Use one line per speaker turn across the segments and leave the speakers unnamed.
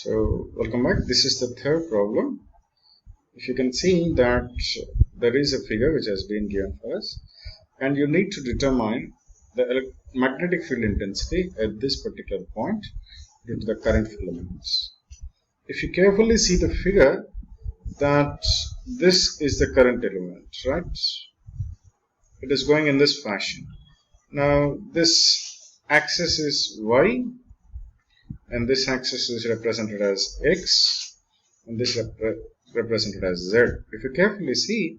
So welcome back. This is the third problem. If you can see that there is a figure which has been given for us, and you need to determine the magnetic field intensity at this particular point due to the current filaments. If you carefully see the figure, that this is the current element, right? It is going in this fashion. Now this axis is y, and this axis is represented as x, and this represented as z. If you carefully see,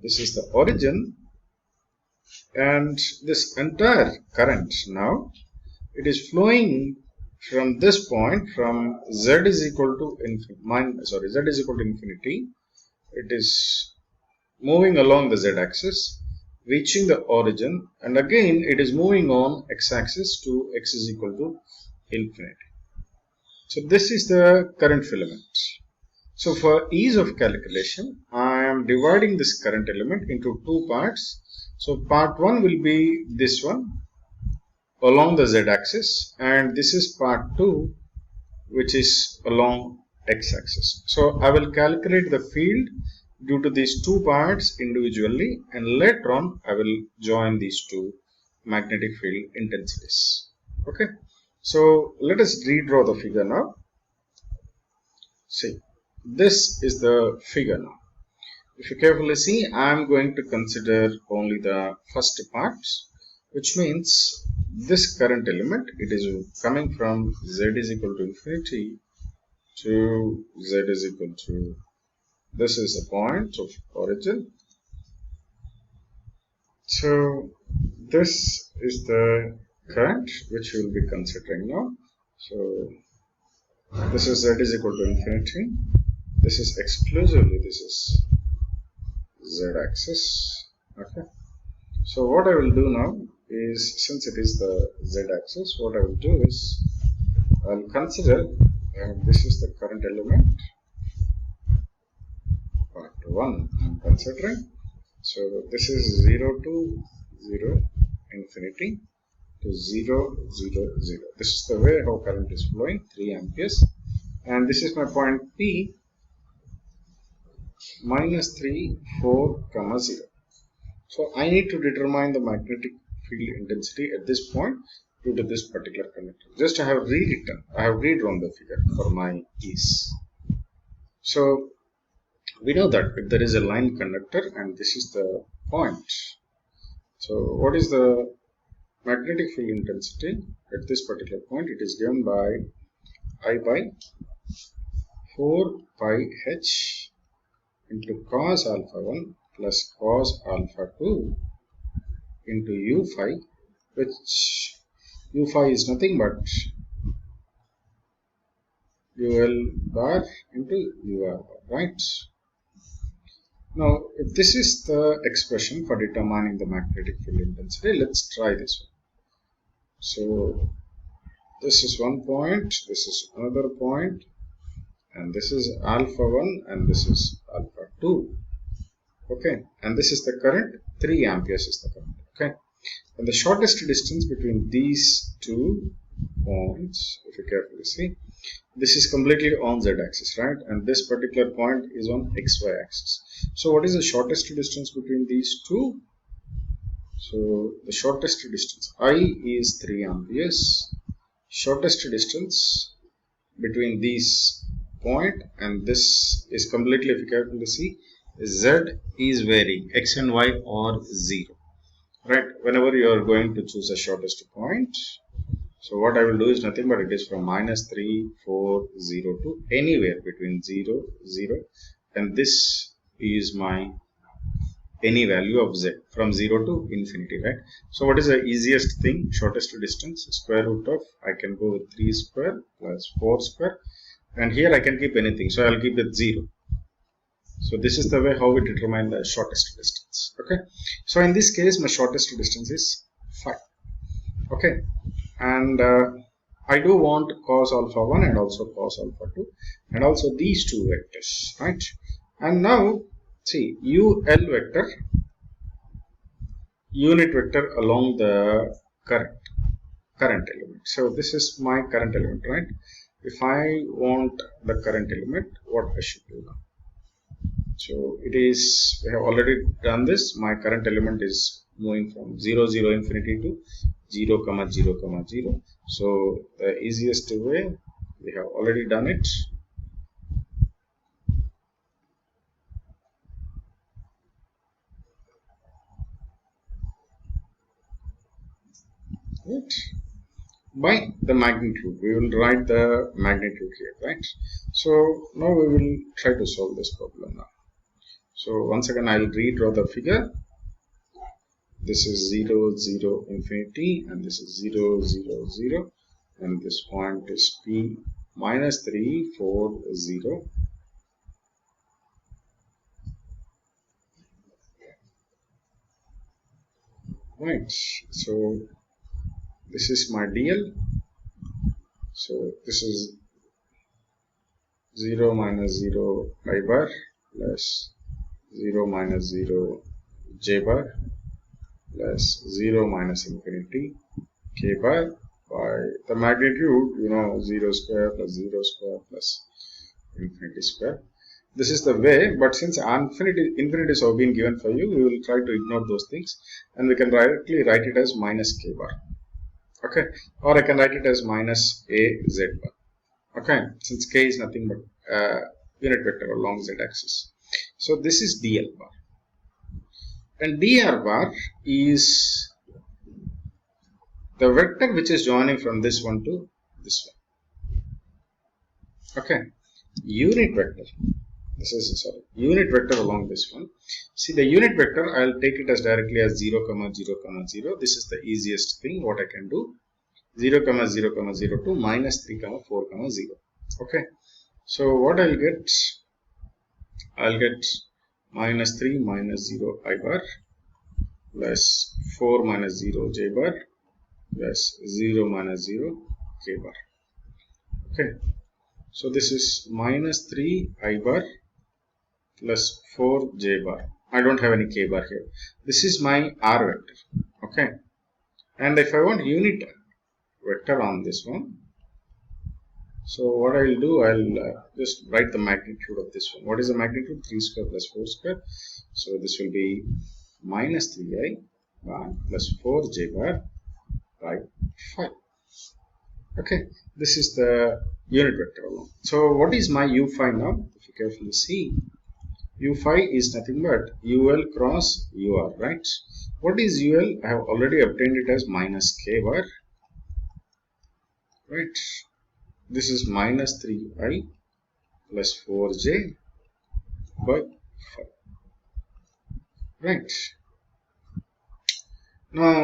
this is the origin, and this entire current now, it is flowing from this point, from z is equal to infinity. It is moving along the z-axis, reaching the origin, and again it is moving on x-axis to x is equal to infinity. So this is the current filament. So for ease of calculation, I am dividing this current element into two parts. So part 1 will be this one along the z-axis, and this is part 2 which is along x-axis. So I will calculate the field due to these two parts individually, and later on I will join these two magnetic field intensities. Okay, so let us redraw the figure now. See, this is the figure now. If you carefully see, I am going to consider only the first part, which means this current element, it is coming from z is equal to infinity to z is equal to, this is the point of origin. So this is the current which we will be considering now. So this is z is equal to infinity. This is exclusively, this is z-axis. Okay. So what I will do now is, since it is the z-axis, what I will do is I will consider this is the current element, part 1 I am considering. So this is 0 to 0, infinity to 0, 0, 0. This is the way how current is flowing, 3 amperes. And this is my point P, minus 3, 4, 0. So I need to determine the magnetic field intensity at this point due to this particular conductor. Just I have redrawn the figure for my ease. So we know that if there is a line conductor and this is the point, so what is the magnetic field intensity at this particular point? It is given by I by 4 pi h into cos alpha 1 plus cos alpha 2 into u phi, which u phi is nothing but ul bar into ur bar, right? Now, if this is the expression for determining the magnetic field intensity, let's try this one. So this is one point, this is another point, and this is alpha 1 and this is alpha 2. Okay, and this is the current, 3 amperes is the current. Okay, and the shortest distance between these two points, if you carefully see, this is completely on z-axis, right? And this particular point is on xy axis. So what is the shortest distance between these two? So the shortest distance, I is 3 amperes. Shortest distance between these point and this is completely, if you carefully see, z is varying, x and y are 0, right? Whenever you are going to choose a shortest point, so what I will do is nothing but it is from minus 3, 4, 0 to anywhere between 0, 0, and this is my any value of z from 0 to infinity, right? So what is the easiest thing? Shortest distance, square root of, I can go with 3 square plus 4 square, and here I can keep anything, so I'll keep it 0. So this is the way how we determine the shortest distance. Okay, so in this case my shortest distance is 5. Okay, and I do want cos alpha 1 and also cos alpha 2 and also these two vectors, right? And now see, UL vector, unit vector along the current element. So this is my current element, right? if I want the current element, what I should do now? So it is, we have already done this. My current element is moving from 0 0 infinity to 0 comma 0 comma 0. So the easiest way, we have already done it. Right. By the magnitude, we will write the magnitude here, right? So now we will try to solve this problem now. So once again, I will redraw the figure. This is 0 0 infinity, and this is 0 0 0, and this point is p minus 3 4 0. Right. So this is my dl. So this is 0 minus 0 I bar plus 0 minus 0 j bar plus 0 minus infinity k bar by the magnitude, 0 square plus 0 square plus infinity square. This is the way, but since infinities have been given for you, we will try to ignore those things, and we can directly write it as minus k bar. Okay, or I can write it as minus a z bar. Okay, since k is nothing but unit vector along z axis. So this is dl bar, and dr bar is the vector which is joining from this one to this one. Okay, unit vector. This is, sorry, unit vector along this one. See, the unit vector, I'll take it as directly as 0 comma 0 comma 0. This is the easiest thing what I can do. 0 comma 0 comma 0 to minus 3 comma 4 comma 0. Okay, so what I'll get minus 3 minus 0 I bar plus 4 minus 0 j bar plus 0 minus 0 k bar. Okay, so this is minus 3 I bar plus 4 j bar. I don't have any k bar here. This is my r vector. Okay, and if I want unit vector on this one, so what I will do, I'll just write the magnitude of this one. What is the magnitude? 3 square plus 4 square. So this will be minus 3i bar plus 4 j bar by 5. Okay, this is the unit vector alone. So what is my u phi now? If you carefully see, u phi is nothing but ul cross ur, right? What is ul? I have already obtained it as minus k bar, right? This is minus 3i plus 4j by 5, right? Now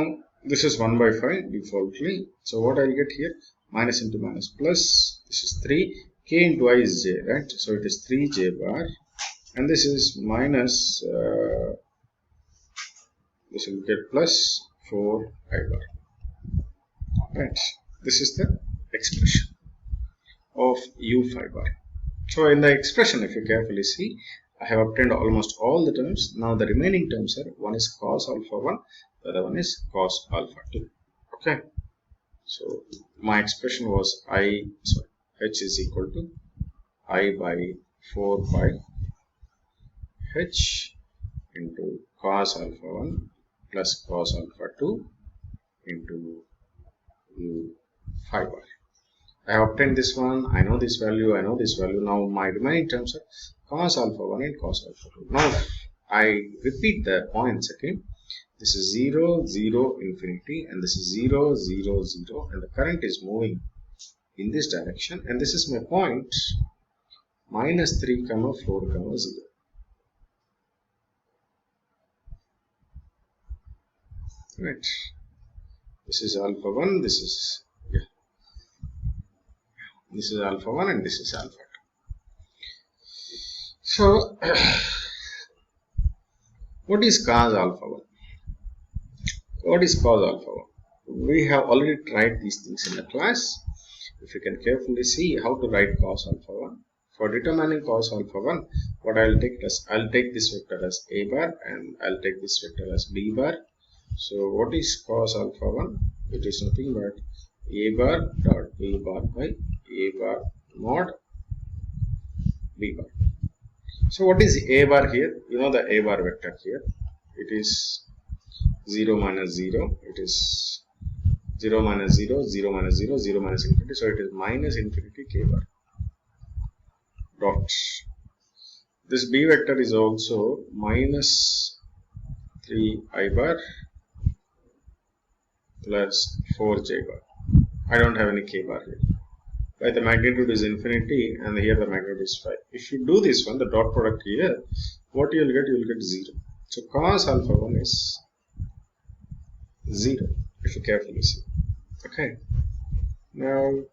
this is 1 by 5 defaultly. So what I'll get here, minus into minus plus, this is 3, k into I is j, right? So it is 3j bar, and this is minus, this will get plus 4i bar, right? This is the expression of u phi bar. So in the expression, if you carefully see, I have obtained almost all the terms. Now the remaining terms are, one is cos alpha 1, the other one is cos alpha 2. Okay, so my expression was h is equal to I by 4 pi h into cos alpha 1 plus cos alpha 2 into u phi bar. I have obtained this one, I know this value, I know this value. Now my remaining terms are cos alpha 1 and cos alpha 2. Now I repeat the points again. This is 0, 0, infinity, and this is 0, 0, 0, and the current is moving in this direction, and this is my point minus 3 comma 4 comma 0. Right, this is alpha 1, this is alpha 1, and this is alpha 2. So what is cos alpha 1? What is cos alpha 1? We have already tried these things in the class. If you can carefully see how to write cos alpha 1. For determining cos alpha 1, what I'll take this vector as a bar, and I'll take this vector as b bar. So what is cos alpha 1? It is nothing but a bar dot b bar by a bar mod b bar. So what is a bar here? You know the a bar vector here. It is 0 minus 0. It is 0 minus 0, 0 minus 0, 0 minus infinity. So it is minus infinity k bar dot. This b vector is also minus 3 I bar plus 4j bar. I don't have any k bar here. Right, the magnitude is infinity and here the magnitude is 5. If you do this one, the dot product here, what you will get 0. So cos alpha 1 is 0 if you carefully see. Okay. Now,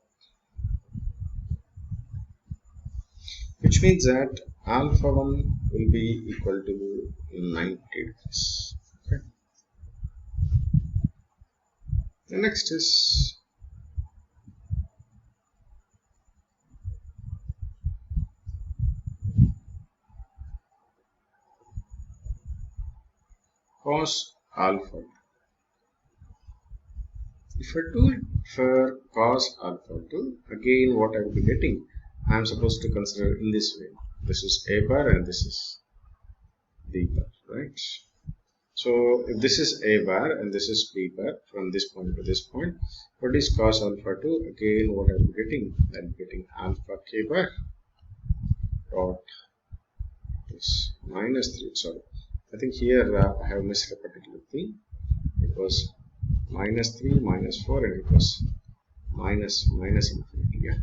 which means that alpha 1 will be equal to 90 degrees. Okay. The next is cos alpha. If I do it for cos alpha 2, again what I will be getting, I am supposed to consider in this way. This is a bar and this is b bar, right? So if this is a bar and this is b bar from this point to this point, what is cos alpha 2? Again what I will be getting, I am getting alpha k bar dot this minus 3. Sorry, I think here I have missed a particular thing. It was minus 3 minus 4 and it was minus infinity. Yeah,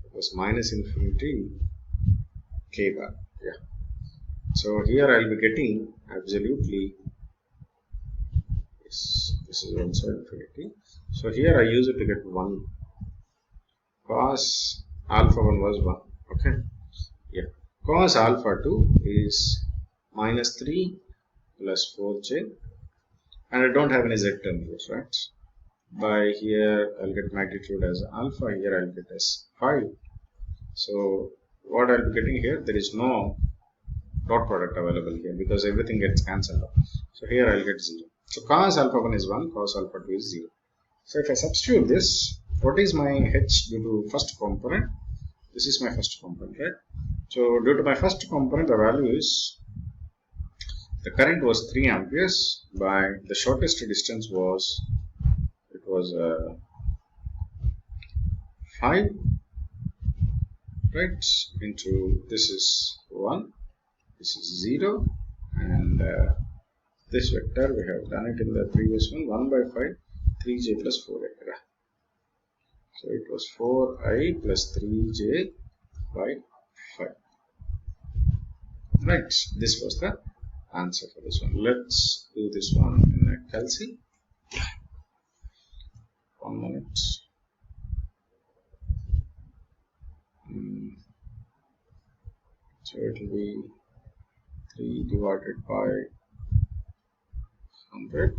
it was minus infinity k bar. Yeah, so here I'll be getting absolutely this is also infinity. So here I use it to get 1. Cos alpha 1 was 1. Okay. Yeah. Cos alpha 2 is minus 3 plus 4j. And I don't have any z term here, right? By here I'll get magnitude as alpha, here I'll get as 5. So what I'll be getting here, there is no dot product available here because everything gets cancelled out. So here I'll get 0. So cos alpha 1 is 1, cos alpha 2 is 0. So if I substitute this, what is my h due to first component? This is my first component, right? So due to my first component, the value is, the current was 3 amperes by the shortest distance was, it was 5, right, into this is 1, this is 0, and this vector we have done it in the previous one, 1 by 5, 3j plus 4i. So it was 4i plus 3j by 5. Right, this was the answer for this one. Let's do this one in a Kelsey. 1 minute. So it will be 3 divided by 100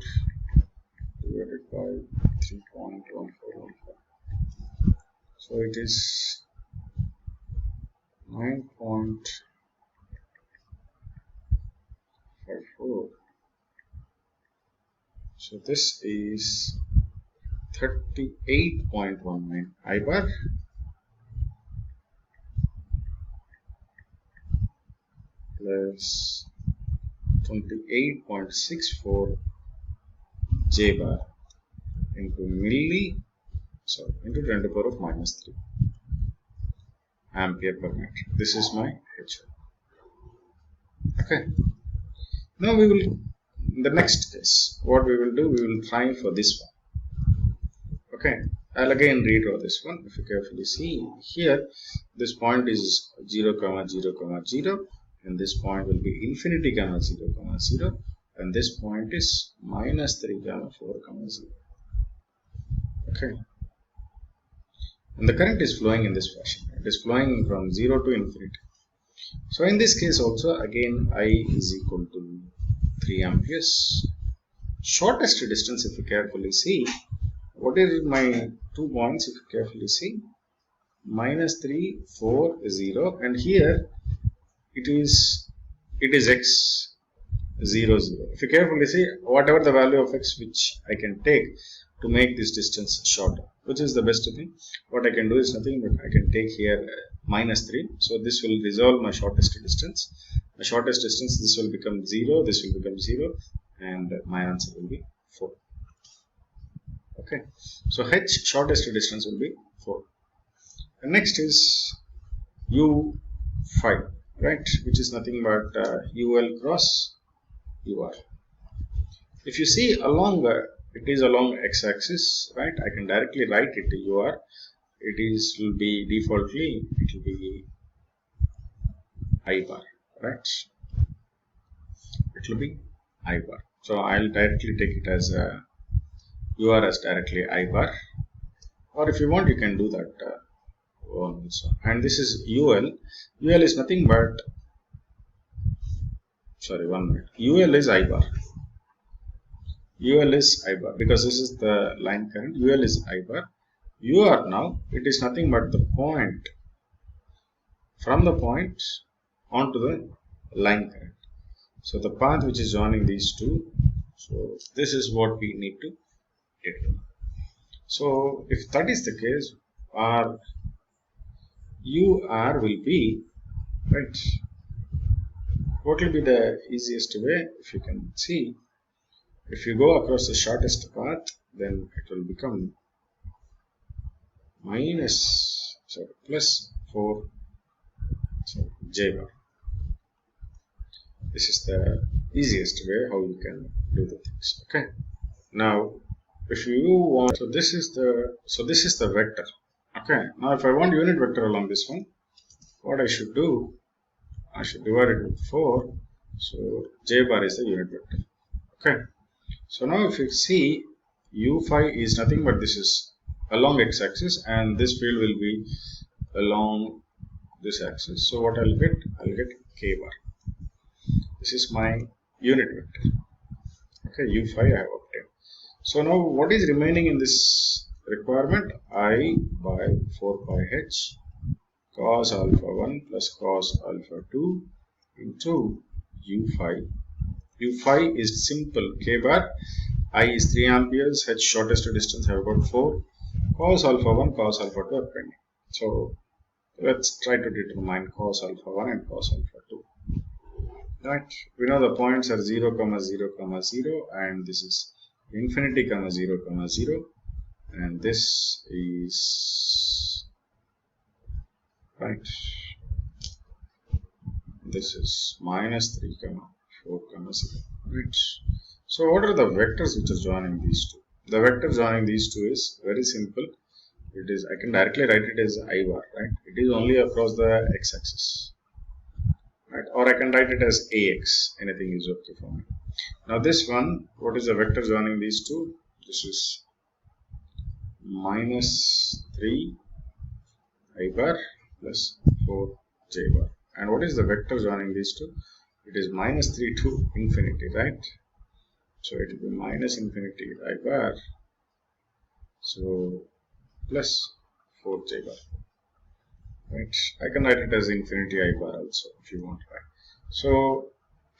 divided by 3.1415. So it is 9.54. So this is 38.19 I bar plus 28.64 J bar into into 10 to the power of minus 3 ampere per meter. This is my H. Okay. Now we will, in the next case, what we will do, we will try for this one. Okay. I'll again redraw this one. If you carefully see here, this point is 0, 0, 0, and this point will be infinity, 0, 0, and this point is minus 3, 4, 0. Okay. And the current is flowing in this fashion. It is flowing from 0 to infinity. So in this case also, again, I is equal to 3 amperes. Shortest distance, if you carefully see, what is my 2 points, if you carefully see, minus 3, 4, 0, and here it is x 0, 0. If you carefully see, whatever the value of x which I can take, to make this distance shorter. Which is the best thing? What I can do is nothing but I can take here -3. So this will resolve my shortest distance. My shortest distance, this will become 0, this will become 0, and my answer will be 4. Okay, so H shortest distance will be 4. And next is U5, right, which is nothing but UL cross UR. If you see along it is along x-axis, right, I can directly write it to UR. Will be defaultly, it will be I bar, right, it will be I bar. So I'll directly take it as UR as directly I bar, or if you want you can do that also. And this is UL. UL is nothing but, sorry, 1 minute. UL is I bar. UL is I bar because this is the line current. UL is I bar. UR now, it is nothing but the point, from the point onto the line current. So the path which is joining these two. So this is what we need to determine. So if that is the case, our UR will be, right, what will be the easiest way? If you can see, if you go across the shortest path, then it will become plus 4 J bar. This is the easiest way how you can do the things. Okay, now if you want, so this is the vector. Okay, now if I want unit vector along this one, what I should do, I should divide it with 4. So J bar is the unit vector. Okay, so now if you see, U5 is nothing but this is along x-axis, and this field will be along this axis. So what I'll get K bar. This is my unit vector. Okay, U5 I have obtained. So now what is remaining in this requirement? I by 4 pi h cos alpha 1 plus cos alpha 2 into U5. U5 is simple K bar. I is 3 amperes. H shortest distance I have got 4. Cos alpha 1, cos alpha 2 are pending. So let's try to determine cos alpha 1 and cos alpha 2. Right, we know the points are 0, 0, 0, and this is infinity, 0, 0, and this is, right, this is -3, 4, 0, right. So what are the vectors which are joining these two? The vector joining these two is very simple. It is, I can directly write it as I bar, right? It is only across the x-axis, right? Or I can write it as AX. Anything is okay for me. Now this one, what is the vector joining these two? This is -3 I bar plus 4 J bar. And what is the vector joining these two? It is -3 to infinity, right? So it will be -infinity I bar, so plus 4 J bar, right? I can write it as infinity I bar also if you want, right? So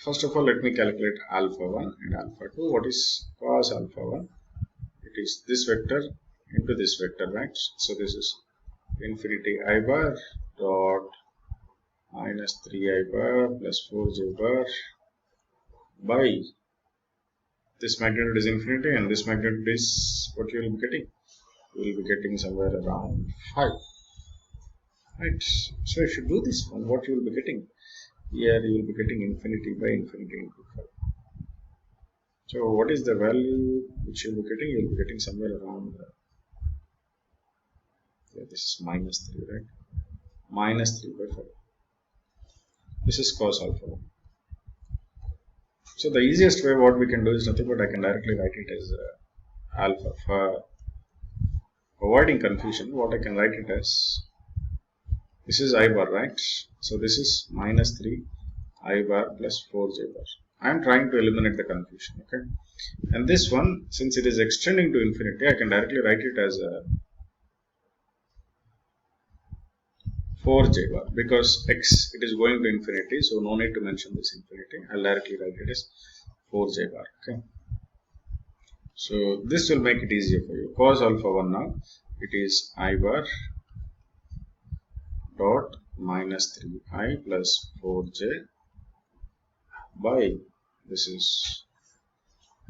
first of all, let me calculate alpha 1 and alpha 2. What is cos alpha 1? It is this vector into this vector, right? So this is infinity I bar dot -3 I bar plus 4 J bar by this magnitude is infinity, and this magnitude is what you will be getting. You will be getting somewhere around 5, right? So if you do this one, what you will be getting here, you will be getting infinity by infinity into 5. So what is the value which you will be getting? You will be getting somewhere around this is -3, right? -3 by 5. This is cos alpha 1. So the easiest way what we can do is nothing but I can directly write it as alpha. For avoiding confusion, what I can write it as, this is I bar, right? So this is -3 I bar plus 4 J bar. I am trying to eliminate the confusion, okay? And this one, since it is extending to infinity, I can directly write it as 4 J bar, because x, it is going to infinity, so no need to mention this infinity. I'll directly write it as 4 J bar, okay? So this will make it easier for you. Cos alpha 1 now, it is I bar dot minus 3i plus 4j by, this is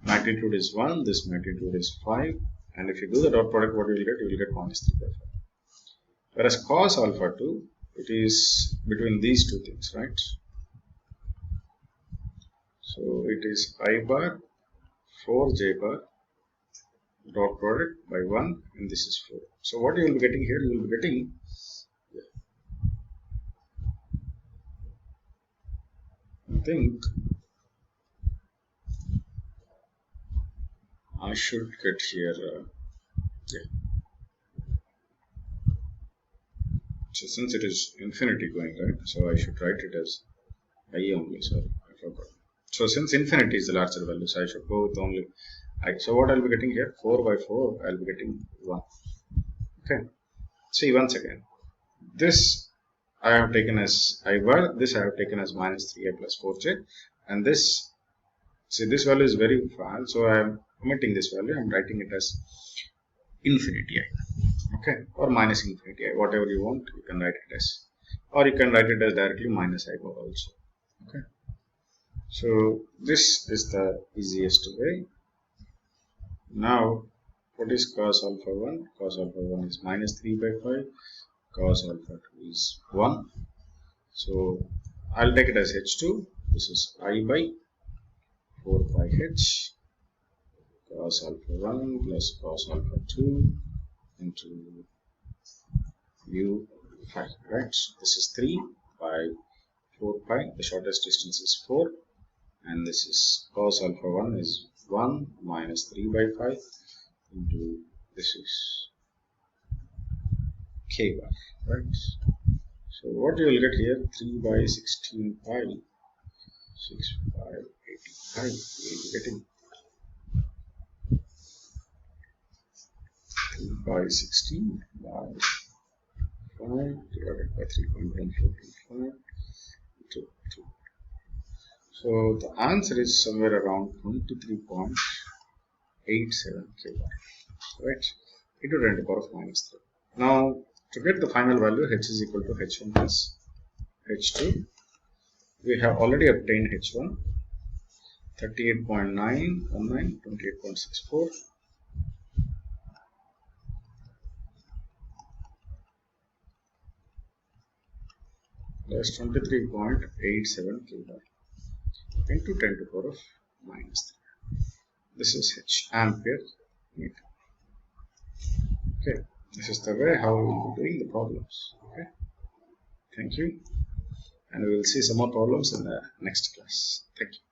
magnitude is 1, this magnitude is 5, and if you do the dot product, what you will get minus 3 by 5. Whereas cos alpha 2, it is between these two things, right? So it is I bar 4j bar dot product by 1, and this is 4. So what you will be getting here, you will be getting, I think I should get here, yeah. So since it is infinity going, right, so I should write it as I only, sorry, I forgot. So since infinity is the larger value, so I should go with only I. So what I'll be getting here, 4 by 4, I'll be getting 1. Okay. See once again, this I have taken as I bar, this I have taken as minus 3i plus 4j, and this, see this value is very far, so I am omitting this value, I am writing it as infinity I. Okay, or minus infinity I, whatever you want, you can write it as, or you can write it as directly minus I bar also. Okay, so this is the easiest way. Now what is cos alpha 1? Cos alpha 1 is minus 3 by 5, cos alpha 2 is 1. So I'll take it as h2, this is I by 4 pi h cos alpha 1 plus cos alpha 2 into u5, right? This is 3 by 4 pi, the shortest distance is 4, and this is cos alpha 1 is 1 minus 3 by 5 into, this is k bar, right? So what you will get here, 3 by 16 pi 6 by 85, you will be getting 3 by 16 by 5 divided by 3.1425 to 2. So the answer is somewhere around 23.87 kW, right? E to 10 to the power of minus 3. Now to get the final value, h is equal to h1 plus h2. We have already obtained h1, 38.919, 28.64. Plus 23.87 kW into 10 to the power of minus 3. This is H, ampere meter. Okay, this is the way how we will be doing the problems. Okay, thank you, and we will see some more problems in the next class. Thank you.